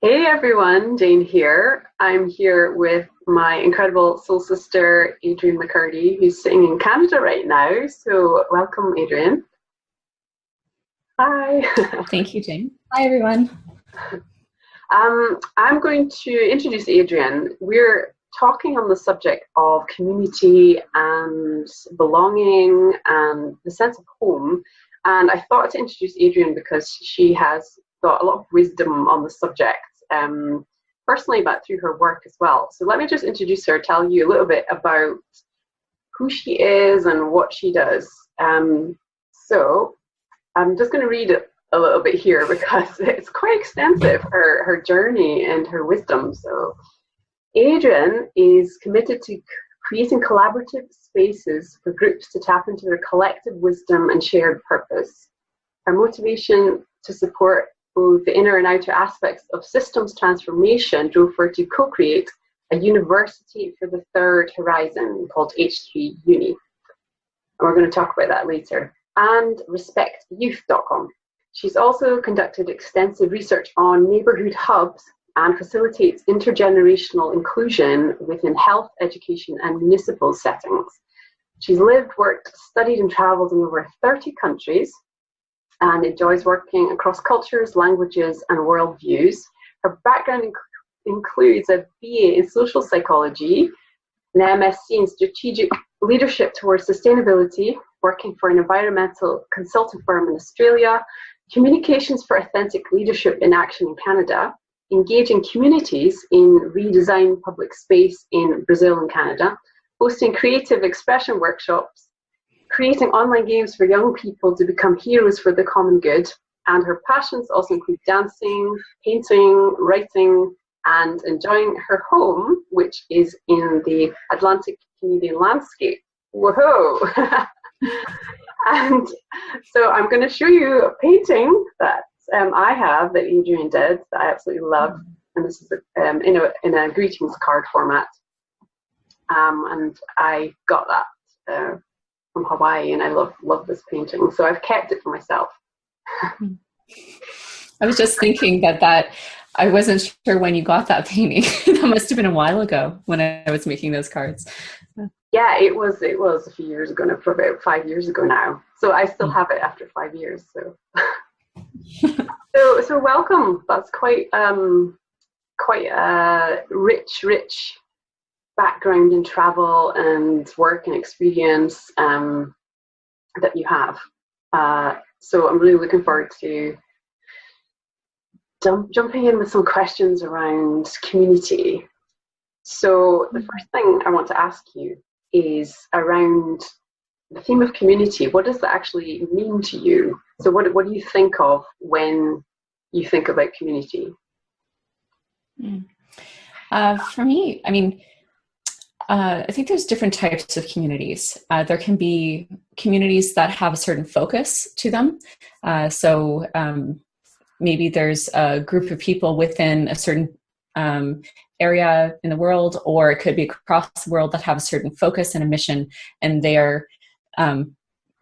Hey everyone, Jane here. I'm here with my incredible soul sister, Adrienne McCurdy, who's sitting in Canada right now. So, welcome, Adrienne. Hi. Thank you, Jane. Hi, everyone. I'm going to introduce Adrienne. We're talking on the subject of community and belonging and the sense of home. And I thought to introduce Adrienne because she has got a lot of wisdom on the subject, personally, but through her work as well. So let me just introduce her, tell you a little bit about who she is and what she does. So I'm just going to read it a little bit here because it's quite extensive, her journey and her wisdom. So Adrian is committed to creating collaborative spaces for groups to tap into their collective wisdom and shared purpose. Her motivation to support both the inner and outer aspects of systems transformation drove her to co-create a university for the third horizon called H3 Uni. And we're going to talk about that later. And respectyouth.com. She's also conducted extensive research on neighbourhood hubs and facilitates intergenerational inclusion within health, education, and municipal settings. She's lived, worked, studied, and travelled in over 30 countries and enjoys working across cultures, languages, and worldviews. Her background includes a BA in social psychology, an MSc in strategic leadership towards sustainability, working for an environmental consulting firm in Australia, communications for authentic leadership in action in Canada, engaging communities in redesign public space in Brazil and Canada, hosting creative expression workshops, creating online games for young people to become heroes for the common good. And her passions also include dancing, painting, writing, and enjoying her home, which is in the Atlantic Canadian landscape. Whoa! And so I'm going to show you a painting that I have that Adrian did that I absolutely love. And this is in a greetings card format. And I got that from Hawaii, and I love this painting. So I've kept it for myself. I was just thinking that I wasn't sure when you got that painting. That must have been a while ago when I was making those cards. Yeah, it was a few years ago now, for about 5 years ago now. So I still have it after 5 years. So so welcome. That's quite a rich background in travel and work and experience that you have. So I'm really looking forward to jumping in with some questions around community. So the first thing I want to ask you is around the theme of community. What does that actually mean to you? So what do you think of when you think about community? For me, I think there's different types of communities. There can be communities that have a certain focus to them. So maybe there's a group of people within a certain area in the world, or it could be across the world that have a certain focus and a mission, and they're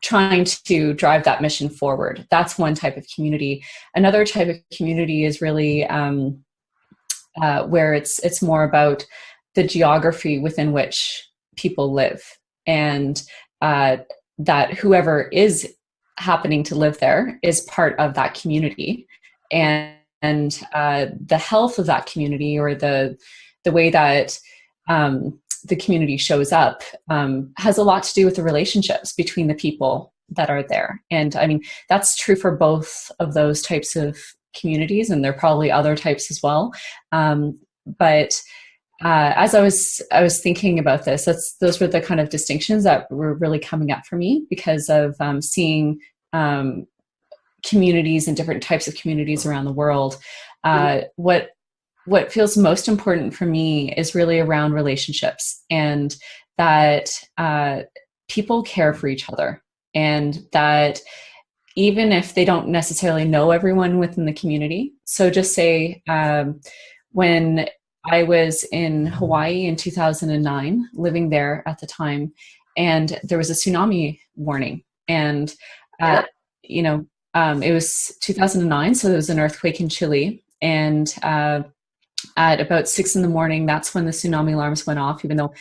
trying to drive that mission forward. That's one type of community. Another type of community is really where it's more about the geography within which people live, and that whoever is happening to live there is part of that community, and the health of that community, or the way that the community shows up, has a lot to do with the relationships between the people that are there. And that's true for both of those types of communities, and there are probably other types as well. But as I was thinking about this, those were the kind of distinctions that were really coming up for me because of seeing communities and different types of communities around the world. What feels most important for me is really around relationships, and that people care for each other, and that even if they don't necessarily know everyone within the community. So just say when I was in Hawaii in 2009, living there at the time, and there was a tsunami warning, and it was 2009, so there was an earthquake in Chile, And at about 6 a.m, that's when the tsunami alarms went off, even though,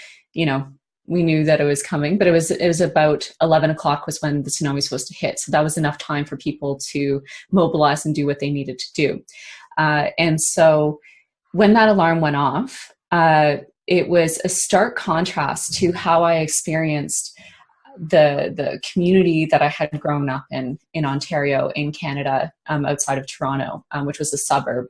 we knew that it was coming, but it was about 11 o'clock was when the tsunami was supposed to hit. So that was enough time for people to mobilize and do what they needed to do. And so when that alarm went off, it was a stark contrast to how I experienced the community that I had grown up in Ontario, in Canada, outside of Toronto, which was a suburb,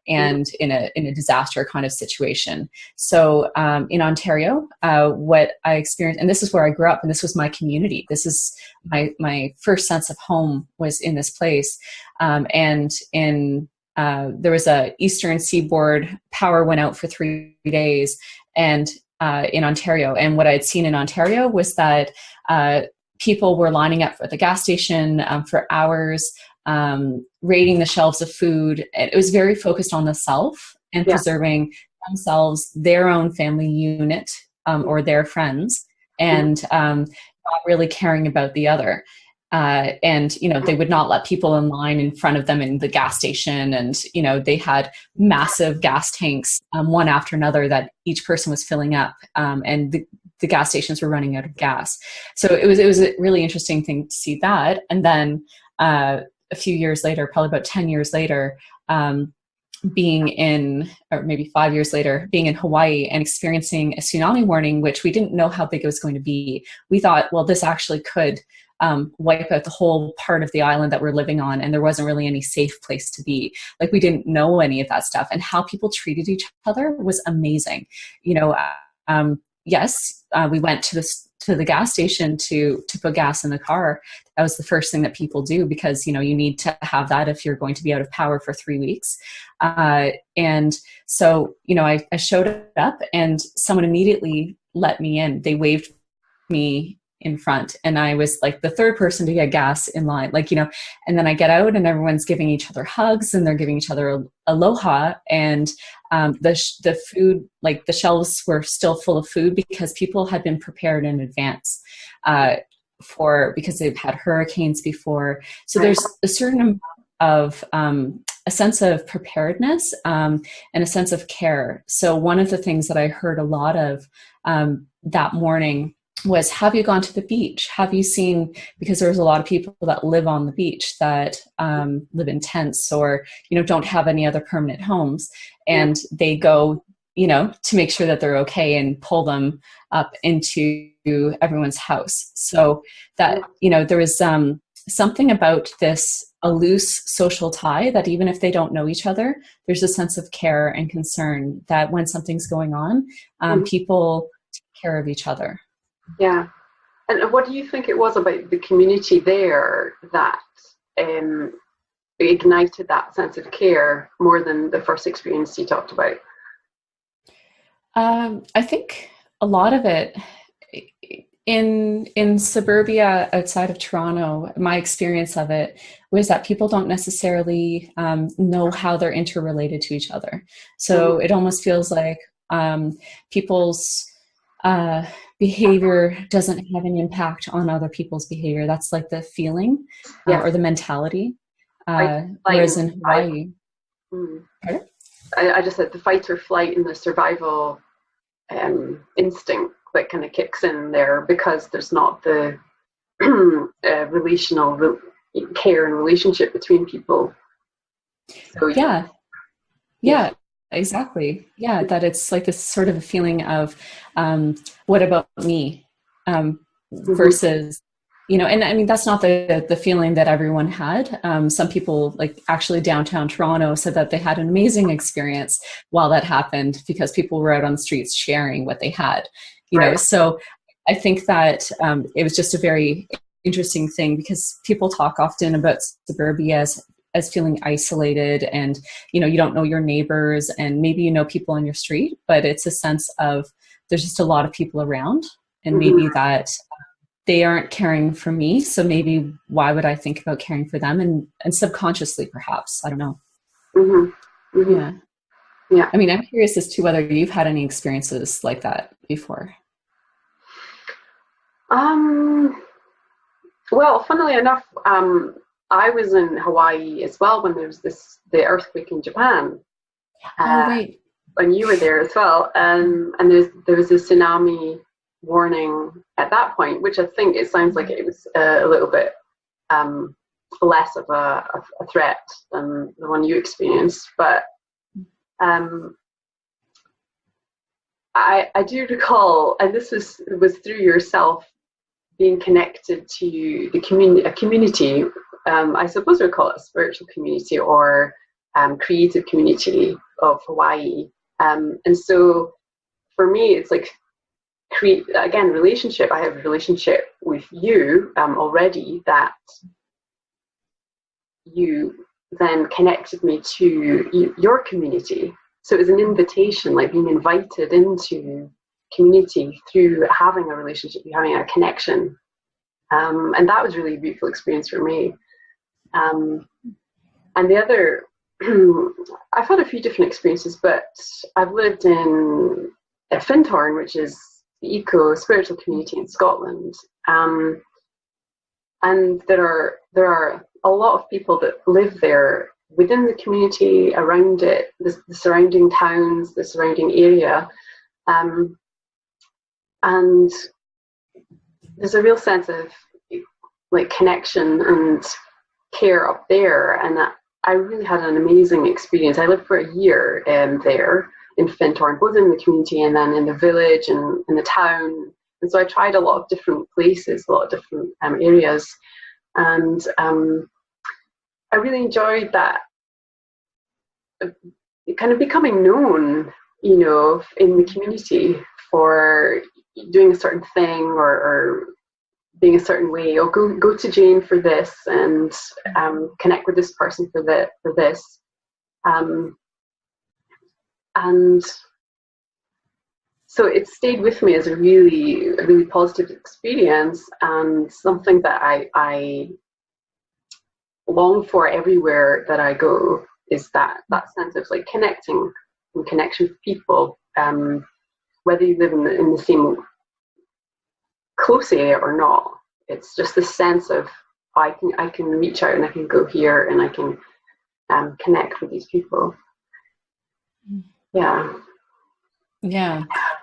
and in a disaster kind of situation. So in Ontario, what I experienced, and this is where I grew up, and this was my community. This is my first sense of home was in this place, and there was a Eastern Seaboard power went out for 3 days, and in Ontario. And what I had seen in Ontario was that people were lining up at the gas station for hours, raiding the shelves of food. It was very focused on the self and preserving themselves, their own family unit, or their friends, and not really caring about the other. And, they would not let people in line in front of them in the gas station. And, they had massive gas tanks, one after another, that each person was filling up. And the gas stations were running out of gas. So it was a really interesting thing to see that. And then a few years later, probably about 10 years later, being in, or maybe 5 years later, being in Hawaii and experiencing a tsunami warning, which we didn't know how big it was going to be. We thought, well, this actually could wipe out the whole part of the island that we're living on, and there wasn't really any safe place to be. Like, we didn't know any of that stuff, and how people treated each other was amazing. Yes, we went to the gas station to put gas in the car. That was the first thing that people do, because you need to have that if you're going to be out of power for 3 weeks. And so I showed up, and someone immediately let me in. They waved me in front, and I was like the third person to get gas in line, and then I get out, and everyone's giving each other hugs, and they're giving each other aloha, and the food, like the shelves were still full of food, because people had been prepared in advance because they've had hurricanes before. So there's a certain amount of a sense of preparedness, and a sense of care. So one of the things that I heard a lot of that morning was, have you gone to the beach? Have you seen, because there's a lot of people that live on the beach that live in tents, or, don't have any other permanent homes, and they go, to make sure that they're okay, and pull them up into everyone's house. So that, there was something about this, a loose social tie, that even if they don't know each other, there's a sense of care and concern that when something's going on, people take care of each other. Yeah. And what do you think it was about the community there that ignited that sense of care more than the first experience you talked about? I think a lot of it in suburbia outside of Toronto, my experience of it was that people don't necessarily know how they're interrelated to each other. So it almost feels like people's behavior doesn't have an impact on other people's behavior. That's like the feeling or the mentality. Whereas in Hawaii, I just said the fight or flight and the survival instinct that kind of kicks in there, because there's not the relational care and relationship between people. So, yeah. Exactly. Yeah, that it's like this sort of a feeling of what about me, versus, and I mean, that's not the feeling that everyone had. Some people, like actually downtown Toronto, said that they had an amazing experience while that happened, because people were out on the streets sharing what they had, know. So I think that it was just a very interesting thing, because people talk often about suburbia as feeling isolated, and you don't know your neighbors, and maybe people on your street, but it's a sense of there's just a lot of people around, and maybe that they aren't caring for me, so maybe why would I think about caring for them, and subconsciously perhaps, I don't know. Yeah. I mean, I'm curious as to whether you've had any experiences like that before. Well, funnily enough, I was in Hawaii as well when there was the earthquake in Japan. Oh, right. And you were there as well. And there was a tsunami warning at that point, which I think it sounds like it was a little bit less of a threat than the one you experienced. But I do recall, and this was through yourself, being connected to a community. I suppose we'd call it a spiritual community or creative community of Hawaii. And so for me, it's like relationship. I have a relationship with you already that you then connected me to your community. So it was an invitation, like being invited into community through having a relationship, having a connection. And that was really a beautiful experience for me. And the other, I've had a few different experiences, but I've lived in Findhorn, which is the eco-spiritual community in Scotland. And there are a lot of people that live there within the community, around it, the surrounding towns, the surrounding area. And there's a real sense of like connection and care up there. And I really had an amazing experience. I lived for a year there in Findhorn, both in the community and then in the village and in the town. And so I tried a lot of different places, a lot of different areas. And I really enjoyed that, kind of becoming known, you know, in the community for doing a certain thing or being a certain way, or go to Jane for this and connect with this person for this. And so it stayed with me as a really positive experience, and something that I long for everywhere that I go is that sense of like connecting and connection with people, whether you live in the same close area or not. It's just this sense of I can reach out and I can go here and I can connect with these people. Yeah.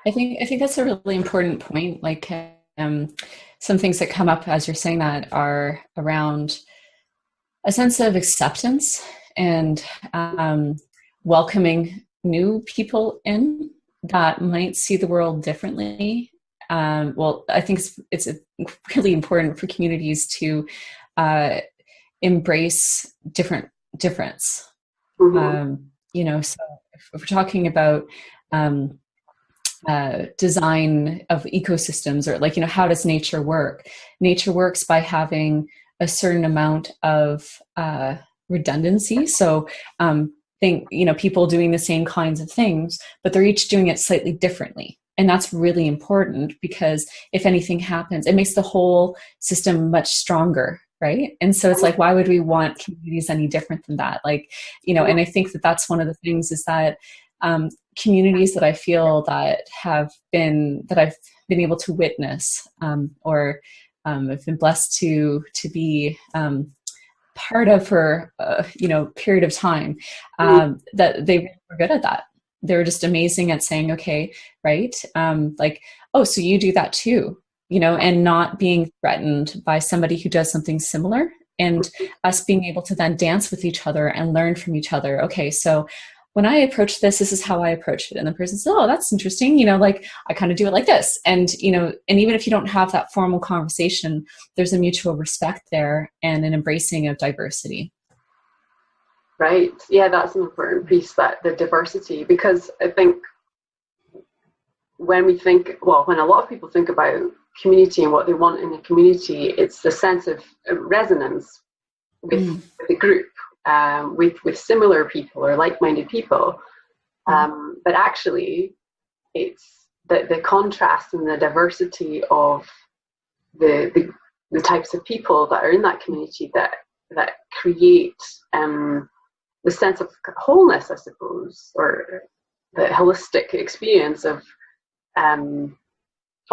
I think that's a really important point. Like some things that come up as you're saying that are around a sense of acceptance and welcoming new people in that might see the world differently. Well, I think it's really important for communities to embrace difference. Mm-hmm. You know, so if we're talking about design of ecosystems, or like, you know, how does nature work? Nature works by having a certain amount of redundancy. So think, you know, people doing the same kinds of things, but they're each doing it slightly differently. And that's really important, because if anything happens, it makes the whole system much stronger, right? And so it's like, why would we want communities any different than that? Like, you know, and I think that that's one of the things is that communities that I feel that I've been able to witness, or I've been blessed to be part of for you know, period of time, that they were good at that. They were just amazing at saying, okay, right, like, oh, so you do that too, you know, and not being threatened by somebody who does something similar, and us being able to then dance with each other and learn from each other. Okay, so when I approach this is how I approach it. And the person says, oh, that's interesting. You know, like I kind of do it like this. And, you know, and even if you don't have that formal conversation, there's a mutual respect there and an embracing of diversity. Right. Yeah, that's an important piece, that the diversity, because I think when a lot of people think about community and what they want in a community, it's the sense of resonance with the group. With similar people or like-minded people, but actually it's the contrast and the diversity of the types of people that are in that community that create the sense of wholeness, I suppose, or the holistic experience of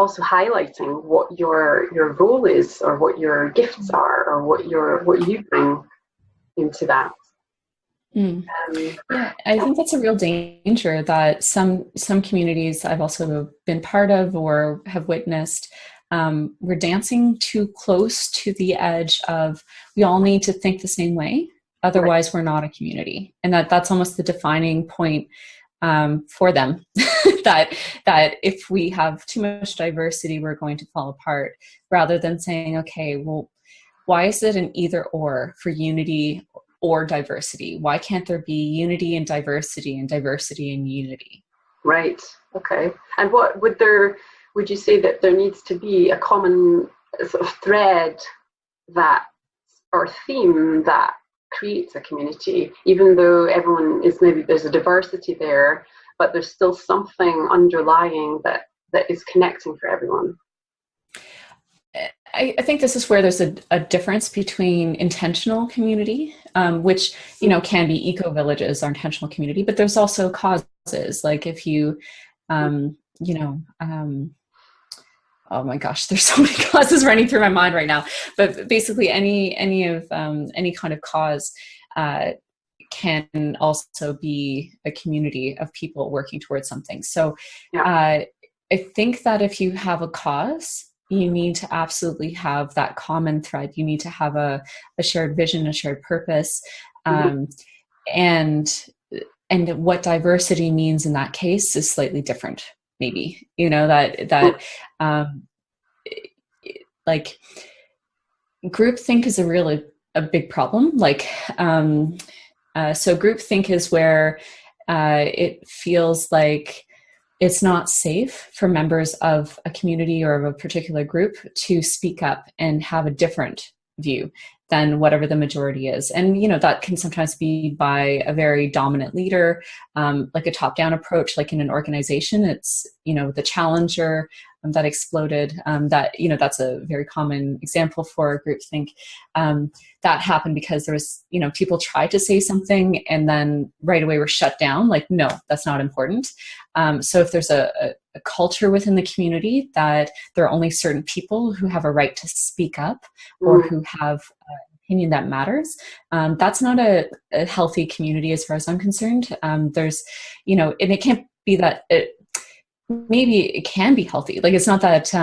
also highlighting what your role is, or what your gifts are, or what you bring into that. Yeah, I think that's a real danger that some communities I've also been part of or have witnessed, we're dancing too close to the edge of we all need to think the same way, otherwise we're not a community, and that's almost the defining point for them. that if we have too much diversity, we're going to fall apart, rather than saying, okay, well, why is it an either or for unity or diversity? Why can't there be unity and diversity and unity? Right. Okay. And what would you say that there needs to be a common sort of thread that, or theme that creates a community, even though everyone is, maybe there's a diversity there, but there's still something underlying that is connecting for everyone? I think this is where there's a difference between intentional community, which, can be eco-villages or intentional community, but there's also causes. Like if you, oh my gosh, there's so many causes running through my mind right now, but basically any kind of cause can also be a community of people working towards something. So I think that if you have a cause, you need to absolutely have that common thread. You need to have a shared vision, a shared purpose, and what diversity means in that case is slightly different. Maybe like groupthink is a big problem. Like so groupthink is where it feels like it's not safe for members of a community or of a particular group to speak up and have a different view than whatever the majority is. And, that can sometimes be by a very dominant leader, like a top-down approach, like in an organization. It's, the challenger that exploded, that's a very common example for groupthink. That happened because there was, people tried to say something and then right away were shut down. Like, no, that's not important. So if there's a culture within the community that there are only certain people who have a right to speak up or who have an opinion that matters, that's not a healthy community as far as I'm concerned. There's, and it can't be that maybe it can be healthy. Like, it's not that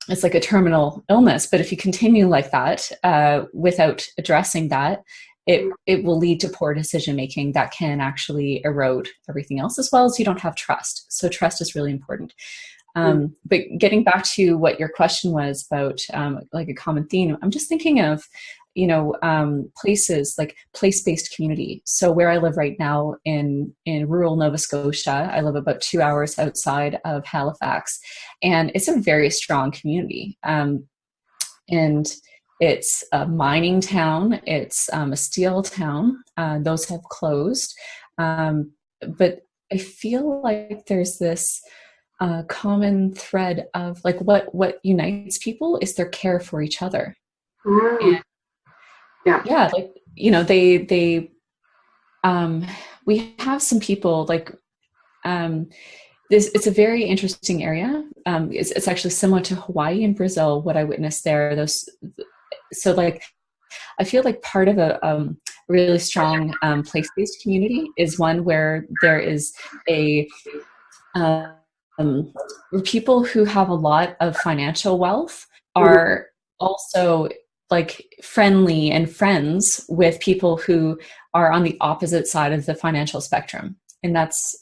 it's like a terminal illness, but if you continue like that without addressing that, it will lead to poor decision making that can actually erode everything else, as well as you don't have trust. So trust is really important. But getting back to what your question was about, like a common theme, I'm just thinking of, places like place-based community. So where I live right now in rural Nova Scotia, I live about 2 hours outside of Halifax, and it's a very strong community. And it's a mining town. It's a steel town. Those have closed. But I feel like there's this common thread of like what unites people is their care for each other. And yeah, like, they we have some people like it's a very interesting area. It's actually similar to Hawaii and Brazil, what I witnessed there. So like, I feel like part of a really strong place-based community is one where there is people who have a lot of financial wealth are also like friendly and friends with people who are on the opposite side of the financial spectrum. And that's,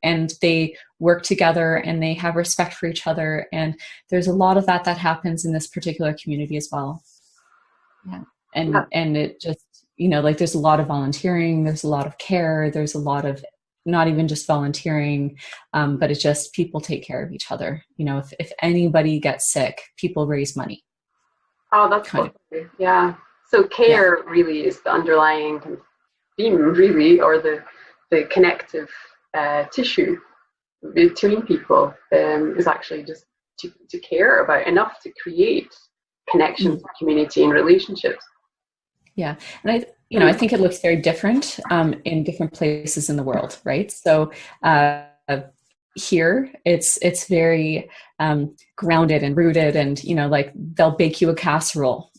and they work together and they have respect for each other. And there's a lot of that happens in this particular community as well. Yeah. And it just, like there's a lot of volunteering, there's a lot of care, there's a lot of not even just volunteering, but it's just people take care of each other. If anybody gets sick, people raise money. Oh, that's cool. Yeah. So care really is the underlying theme, really, or the connective tissue between people, is actually just to care about enough to create connections, community, and relationships. Yeah, and I think it looks very different in different places in the world, right? So, here it's very grounded and rooted, and like they'll bake you a casserole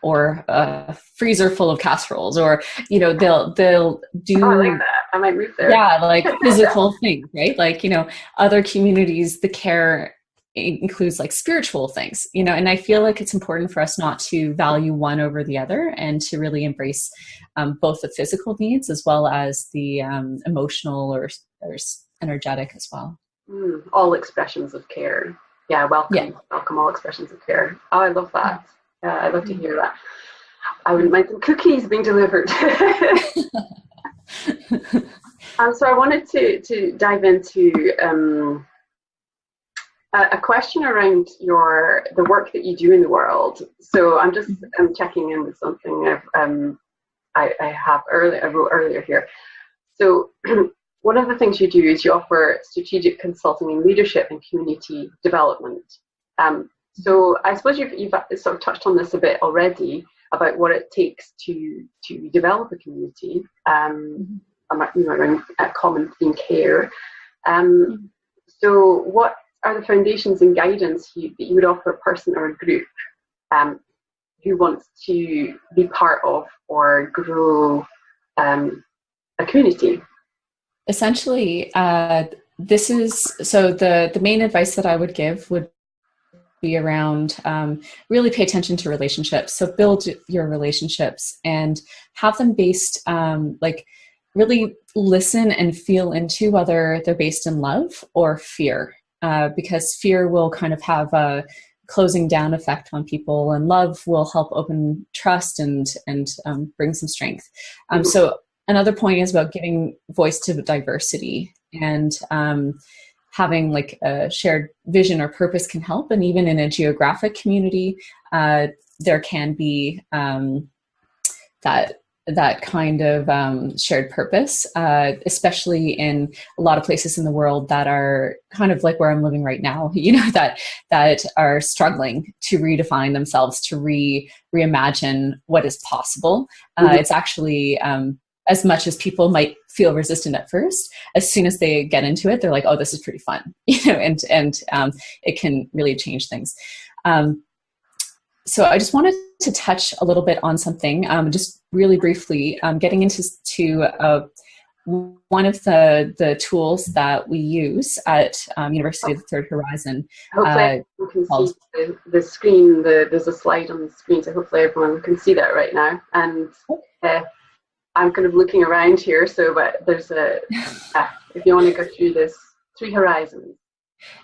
or a freezer full of casseroles, or they'll do, I like that. I might move there. yeah, like physical things, right? Like other communities, the care includes like spiritual things, and I feel like it's important for us not to value one over the other, and to really embrace both the physical needs as well as the emotional or energetic as well. All expressions of care. Yeah, welcome all expressions of care. Oh, I love that. I'd love to hear that. I wouldn't mind some cookies being delivered. So I wanted to dive into a question around the work that you do in the world. So I'm just checking in with something I wrote earlier here. So one of the things you do is you offer strategic consulting in leadership and community development. So I suppose you've sort of touched on this a bit already about what it takes to develop a community, around common theme care. So what are the foundations and guidance that you would offer a person or a group who wants to be part of or grow a community? Essentially, this is, so the main advice that I would give would be around really pay attention to relationships. So build your relationships and have them based, like really listen and feel into whether they're based in love or fear, because fear will kind of have a closing down effect on people, and love will help open trust and bring some strength. So another point is about giving voice to diversity, and having like a shared vision or purpose can help. And even in a geographic community, there can be that kind of shared purpose, especially in a lot of places in the world that are kind of like where I'm living right now, that are struggling to redefine themselves, to reimagine what is possible. It's actually, as much as people might feel resistant at first, as soon as they get into it, they're like, oh, this is pretty fun, and it can really change things. So I just wanted to touch a little bit on something, just really briefly, getting into one of the tools that we use at University of the Third Horizon. Hopefully you can see the screen. There's a slide on the screen, so hopefully everyone can see that right now. And I'm kind of looking around here, but there's if you want to go through this, 3 horizons.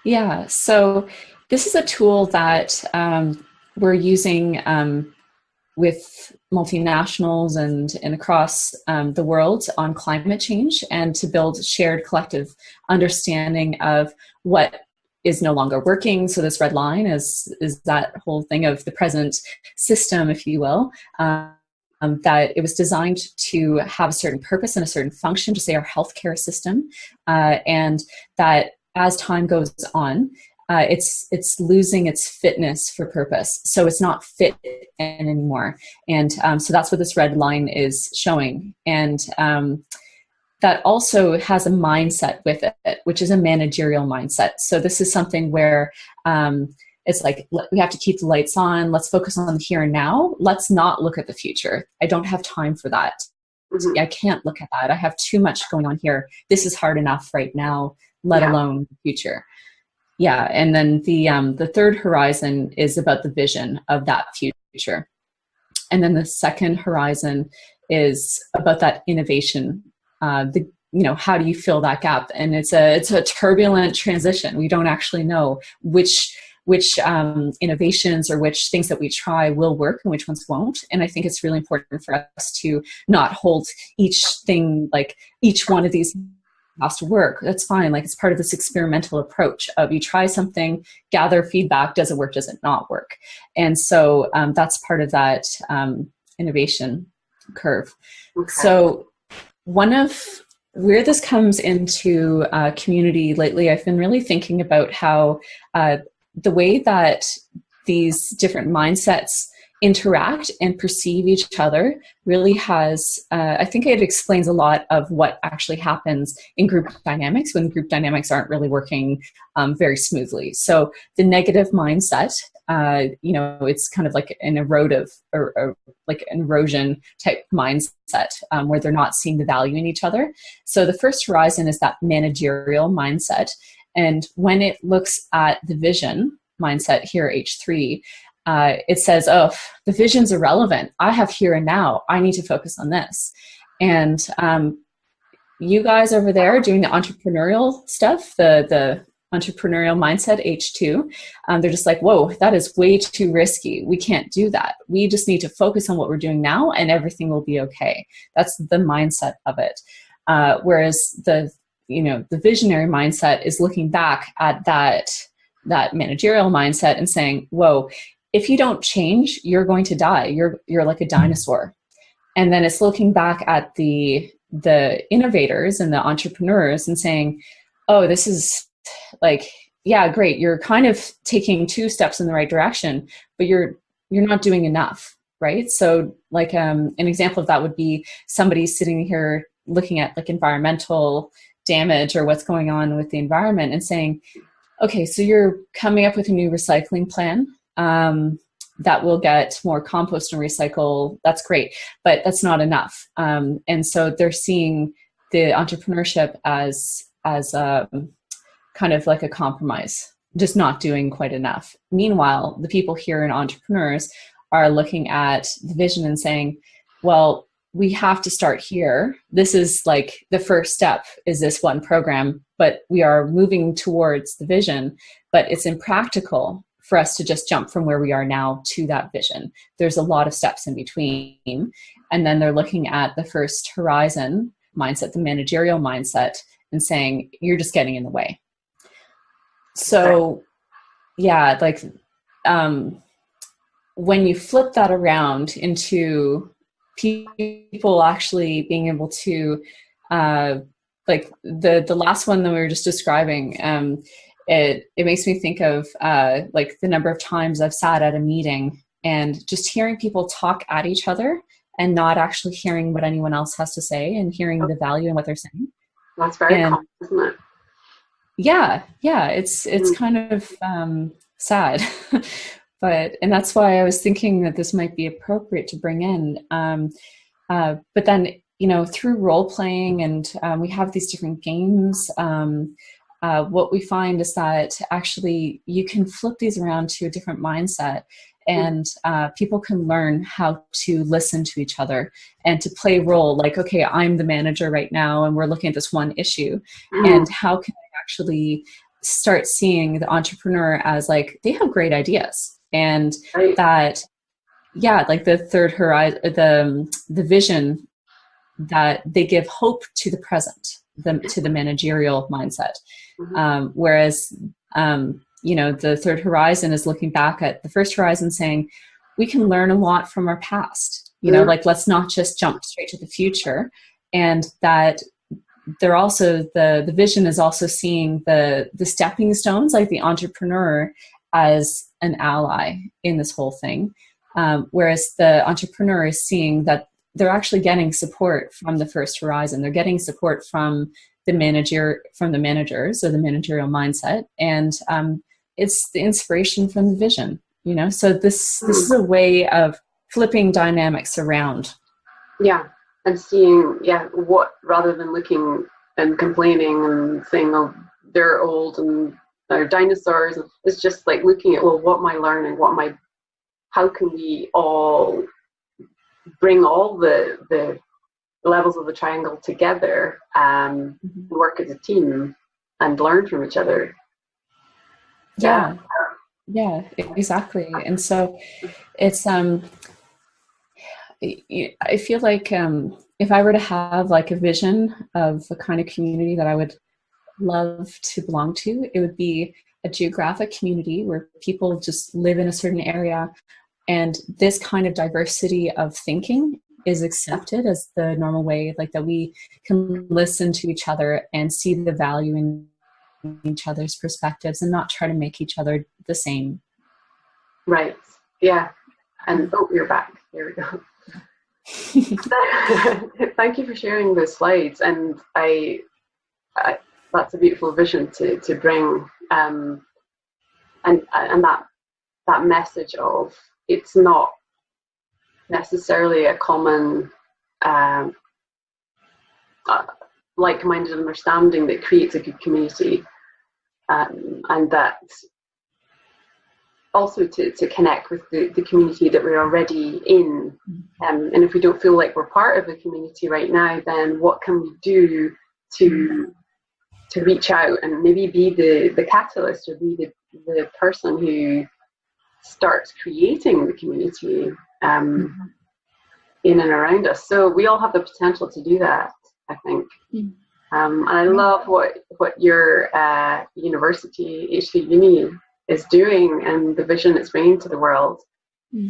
Yeah, so this is a tool that we're using with multinationals and across the world on climate change, and to build shared collective understanding of what is no longer working. So this red line is that whole thing of the present system, if you will, that it was designed to have a certain purpose and a certain function, to say our healthcare system, and that as time goes on, it's losing its fitness for purpose. So it's not fit anymore. And so that's what this red line is showing. And that also has a mindset with it, which is a managerial mindset. So this is something where it's like, we have to keep the lights on. Let's focus on the here and now. Let's not look at the future. I don't have time for that. Mm-hmm. I can't look at that. I have too much going on here. This is hard enough right now, let alone the future. Yeah, and then the third horizon is about the vision of that future. And then the second horizon is about that innovation. How do you fill that gap? And it's a turbulent transition. We don't actually know which innovations or which things that we try will work and which ones won't. And I think it's really important for us to not hold each thing, like each one of these has to work. That's fine. Like, it's part of this experimental approach of you try something, gather feedback, does it work, does it not work? And so that's part of that innovation curve. Okay. So one of where this comes into community lately, I've been really thinking about how the way that these different mindsets interact and perceive each other really has, I think it explains a lot of what actually happens in group dynamics when group dynamics aren't really working very smoothly. So the negative mindset, it's kind of like an like an erosion type mindset where they're not seeing the value in each other. So the first horizon is that managerial mindset. And when it looks at the vision mindset here, H3, it says, oh, the vision's irrelevant. I have here and now. I need to focus on this. And you guys over there doing the entrepreneurial stuff, the entrepreneurial mindset, H2, they're just like, whoa, that is way too risky. We can't do that. We just need to focus on what we're doing now and everything will be okay. That's the mindset of it. Whereas the visionary mindset is looking back at that managerial mindset and saying, whoa, if you don't change, you're going to die. You're like a dinosaur. And then it's looking back at the innovators and the entrepreneurs and saying, oh, this is like, yeah, great. You're kind of taking 2 steps in the right direction, but you're not doing enough, right? So like an example of that would be somebody sitting here looking at like environmental damage or what's going on with the environment and saying, okay, so you're coming up with a new recycling plan that will get more compost and recycle. That's great, but that's not enough. And so they're seeing the entrepreneurship as kind of like a compromise, just not doing quite enough. Meanwhile, the people here in entrepreneurs are looking at the vision and saying, well, we have to start here. This is like the first step is this one program, but we are moving towards the vision, but it's impractical for us to just jump from where we are now to that vision. There's a lot of steps in between. And then they're looking at the first horizon mindset, the managerial mindset, and saying, you're just getting in the way. So yeah, like when you flip that around into people actually being able to, like the last one that we were just describing, it makes me think of like the number of times I've sat at a meeting and just hearing people talk at each other and not actually hearing what anyone else has to say and hearing the value in what they're saying. That's very common, isn't it? Yeah, it's kind of sad. And that's why I was thinking that this might be appropriate to bring in. But then, through role playing and we have these different games, what we find is that actually you can flip these around to a different mindset and people can learn how to listen to each other and to play role. Like, okay, I'm the manager right now and we're looking at this one issue and how can I actually start seeing the entrepreneur as like, they have great ideas. And that, yeah, like the third horizon, the vision that they give hope to the present, to the managerial mindset. Whereas, the third horizon is looking back at the first horizon saying, we can learn a lot from our past, like, let's not just jump straight to the future. And that they're also, the vision is also seeing the stepping stones, like the entrepreneur as an ally in this whole thing. Whereas the entrepreneur is seeing that they're actually getting support from the first horizon. They're getting support from the managers or the managerial mindset. And it's the inspiration from the vision, So this is a way of flipping dynamics around. Yeah. And seeing, what, rather than looking and complaining and saying, oh, they're old and they're dinosaurs, it's just like looking at, well, what am I learning? How can we all bring all the levels of the triangle together and work as a team and learn from each other? Yeah, exactly. And so it's, I feel like if I were to have like a vision of the kind of community that I would love to belong to, it would be a geographic community where people just live in a certain area and this kind of diversity of thinking is accepted as the normal way, like that we can listen to each other and see the value in each other's perspectives and not try to make each other the same. Right. Yeah. And oh, you're back. There we go. Thank you for sharing those slides, and I that's a beautiful vision to bring, and that message of it's not necessarily a common like-minded understanding that creates a good community, and that also to connect with the community that we're already in, and if we don't feel like we're part of the community right now, then what can we do to reach out and maybe be the catalyst, or be the person who starts creating the community in and around us. So we all have the potential to do that, I think. And I love what your university, HC Uni, is doing, and the vision it's bringing to the world.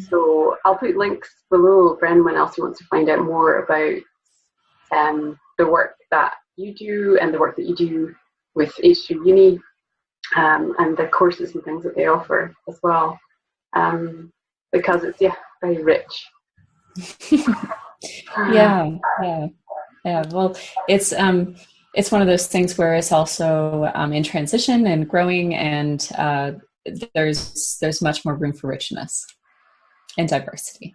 So I'll put links below for anyone else who wants to find out more about the work that you do and the work that you do with HC Uni, and the courses and things that they offer as well, because it's very rich. Yeah. Well, it's one of those things where it's also in transition and growing, and there's much more room for richness and diversity.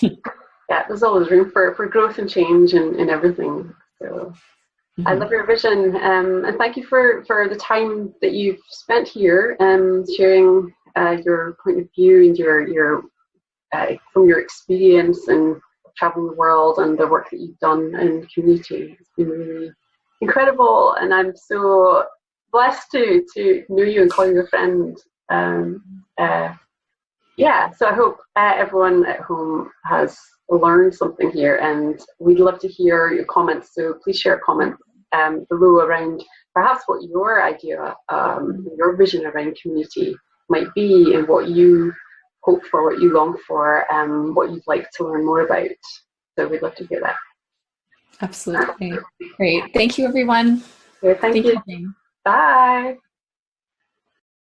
Yeah, there's always room for growth and change and everything. So I love your vision, and thank you for the time that you've spent here, sharing your point of view and your from your experience and traveling the world and the work that you've done in the community. It's been really incredible, and I'm so blessed to know you and call you a friend. So I hope everyone at home has learned something here, and we'd love to hear your comments. So please share comments below around perhaps what your idea, your vision around community might be, and what you hope for, what you long for, what you'd like to learn more about. So we'd love to hear that. Absolutely. Great. Thank you, everyone. Thank you. you. Bye.